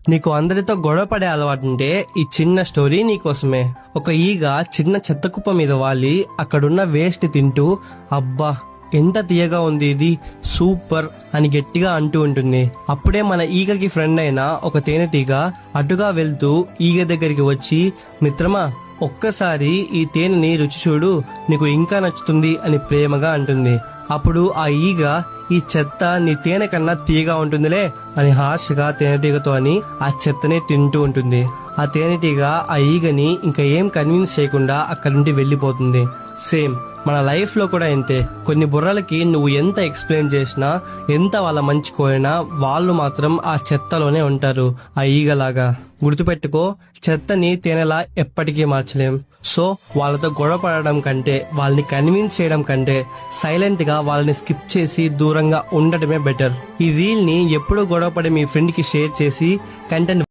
నీకు అందరితో గొడవ పడే అలవాటుంటే ఈ చిన్న స్టోరీ నీకోసమే. ఒక ఈగ చిన్న చెత్త కుప్ప మీద వాలి అక్కడున్న వేస్ట్ ని తింటూ అబ్బా ఎంత తీయగా ఉంది ఇది, సూపర్ అని గట్టిగా అంటూ ఉంటుంది. అప్పుడే మన ఈగకి ఫ్రెండ్ అయిన ఒక తేనెటీగ అటుగా వెళ్తూ ఈగ దగ్గరికి వచ్చి, మిత్రమా ఒక్కసారి ఈ తేనెని రుచి చూడు, నీకు ఇంకా నచ్చుతుంది అని ప్రేమగా అంటుంది. అప్పుడు ఆ ఈగ, ఈ చెత్త నీ తేనె కన్నా తీయగా ఉంటుందిలే అని హార్ష్గా తేనెటీగతో అని ఆ చెత్తనే తింటూ ఉంటుంది. ఆ తేనెటీగ ఆ ఈగని ఇంకా ఏం కన్విన్స్ చేయకుండా అక్కడి నుండి వెళ్ళిపోతుంది. సేమ్ మన లైఫ్ లో కూడా అంతే. కొన్ని బుర్రలకి నువ్వు ఎంత ఎక్స్ప్లెయిన్ చేసినా, ఎంత వాళ్ళ మంచి కోరినా, వాళ్ళు మాత్రం ఆ చెత్తలోనే ఉంటారు, ఆ ఈగలాగా. గుర్తుపెట్టుకో, చెత్తని తేనెలా ఎప్పటికీ మార్చలేం. సో వాళ్ళతో గొడవ పడడం కంటే, వాళ్ళని కన్విన్స్ చేయడం కంటే సైలెంట్ గా వాళ్ళని స్కిప్ చేసి దూరంగా ఉండటమే బెటర్. ఈ రీల్ ని ఎప్పుడు గొడవ పడే మీ ఫ్రెండ్ కి షేర్ చేసి కంటెంట్